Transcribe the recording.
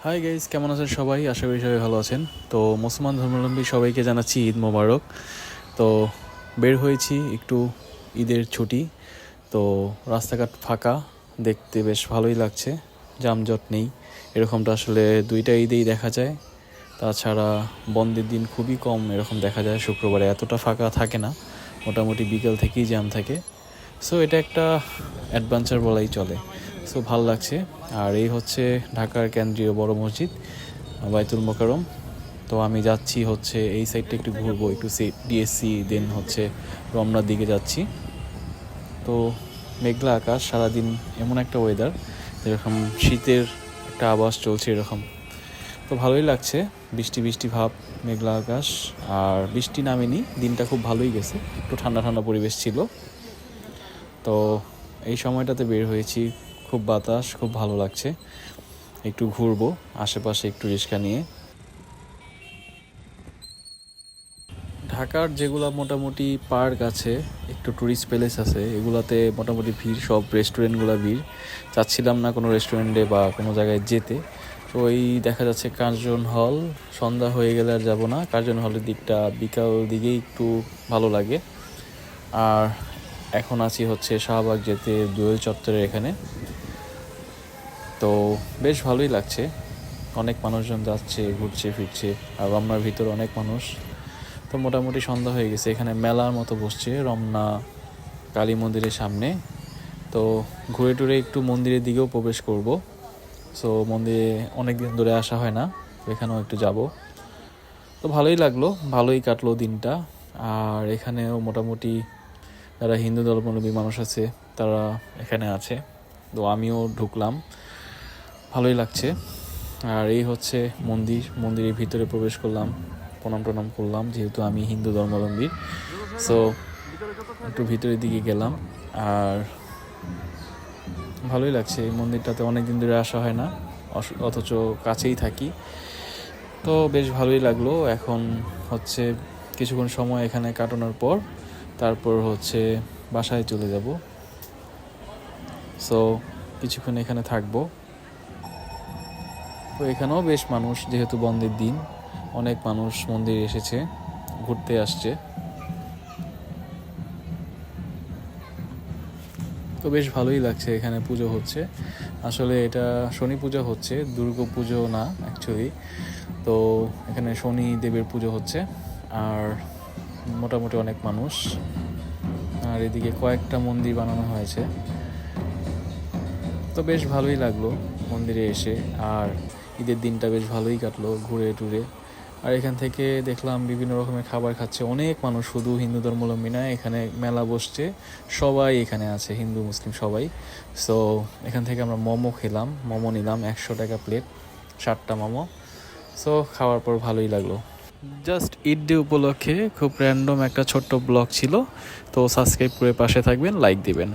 Hi guys, কেমন আছেন সবাই? আশা করি সবাই ভালো আছেন। তো মুসলমান ধর্মাবলম্বী সবাইকে জানাচ্ছি ঈদ মোবারক। তো বের হয়েছি একটু ঈদের ছুটি। তো রাস্তাঘাট ফাঁকা, দেখতে বেশ ভালোই লাগছে, যানজট নেই। এরকমটা আসলে দুইটা ঈদেই দেখা যায়। তাছাড়া বন্ধের দিন খুবই কম এরকম দেখা যায়, শুক্রবারে এতটা ফাঁকা থাকে না, মোটামুটি বিকেল থেকেই জ্যাম থাকে। সো এটা একটা অ্যাডভেঞ্চার বলাই চলে। সো ভাল লাগছে। আর এই হচ্ছে ঢাকার কেন্দ্রীয় বড় মসজিদ বাইতুল মোকাররম। তো আমি যাচ্ছি হচ্ছে এই সাইডটা একটু ঘুরবো, একটু ডিএসসি, দেন হচ্ছে রমনার দিকে যাচ্ছি। তো মেঘলা আকাশ, সারাদিন এমন একটা ওয়েদার যেরকম শীতের একটা আভাস চলছে এরকম। তো ভালোই লাগছে, বৃষ্টি বৃষ্টি ভাব, মেঘলা আকাশ। আর বৃষ্টি নামেনি, দিনটা খুব ভালোই গেছে, একটু ঠান্ডা ঠান্ডা পরিবেশ ছিল। তো এই সময়টাতে বের হয়েছি, খুব বাতাস, খুব ভালো লাগছে। একটু ঘুরবো আশেপাশে, একটু রিক্সা নিয়ে। ঢাকার যেগুলো মোটামুটি পার্ক আছে, একটু টুরিস্ট প্লেস আছে, এগুলাতে মোটামুটি ভিড়, সব রেস্টুরেন্টগুলো ভিড়। চাচ্ছিলাম না কোনো রেস্টুরেন্টে বা কোনো জায়গায় যেতে। তো এই দেখা যাচ্ছে কার্জন হল, সন্ধ্যা হয়ে গেলে আর যাবো না। কার্জন হলের দিকটা বিকাল দিকেই একটু ভালো লাগে। আর এখন আছি হচ্ছে শাহবাগ যেতে দোয়েল চত্বরের এখানে। তো বেশ ভালোই লাগছে, অনেক মানুষজন যাচ্ছে, ঘুরছে ফিরছে। আর রমনার ভিতরে অনেক মানুষ। তো মোটামুটি সন্ধ্যা হয়ে গেছে, এখানে মেলার মতো বসছে রমনা কালী মন্দিরের সামনে। তো ঘুরে টুরে একটু মন্দিরের দিকেও প্রবেশ করব। সো মন্দিরে অনেক দিন ধরে আসা হয় না, তো এখানেও একটু যাব। তো ভালোই লাগলো, ভালোই কাটলো দিনটা। আর এখানেও মোটামুটি যারা হিন্দু ধর্মাবলম্বী মানুষ আছে তারা এখানে আছে। তো আমিও ঢুকলাম, ভালোই লাগছে। আর এই হচ্ছে মন্দিরের ভিতরে প্রবেশ করলাম, প্রণাম টনাম করলাম, যেহেতু আমি হিন্দু ধর্মাবলম্বী। সো একটু ভিতরের দিকে গেলাম। আর ভালোই লাগছে, এই মন্দিরটাতে অনেক দিন ধরে আসা হয় না, অথচ কাছেই থাকি। তো বেশ ভালোই লাগলো। এখন হচ্ছে কিছুক্ষণ সময় এখানে কাটানোর পর তারপর হচ্ছে বাসায় চলে যাব। সো কিছুক্ষণ এখানে থাকবো। তো এখানেও বেশ মানুষ, যেহেতু বন্ধের দিন, অনেক মানুষ মন্দিরে এসেছে, ঘুরতে আসছে। তো বেশ ভালোই লাগছে, এখানে পুজো হচ্ছে। আসলে এটা শনি পূজা হচ্ছে, দুর্গা পুজো না অ্যাকচুয়ালি। তো এখানে শনি দেবের পুজো হচ্ছে। আর মোটামুটি অনেক মানুষ। আর এদিকে কয়েকটা মন্দির বানানো হয়েছে। তো বেশ ভালোই লাগলো মন্দিরে এসে। আর ঈদের দিনটা বেশ ভালোই কাটলো ঘুরে টুরে। আর এখান থেকে দেখলাম বিভিন্ন রকমের খাবার খাচ্ছে অনেক মানুষ, শুধু হিন্দু ধর্মাবলম্বী না, এখানে মেলা বসছে, সবাই এখানে আছে, হিন্দু মুসলিম সবাই। সো এখান থেকে আমরা মোমো খেলাম, মোমো নিলাম 100 টাকা প্লেট, 7টা মোমো। সো খাওয়ার পর ভালোই লাগলো। জাস্ট ঈদ ডে উপলক্ষে খুব র্যান্ডম একটা ছোট্ট ব্লগ ছিল। তো সাবস্ক্রাইব করে পাশে থাকবেন, লাইক দিবেন।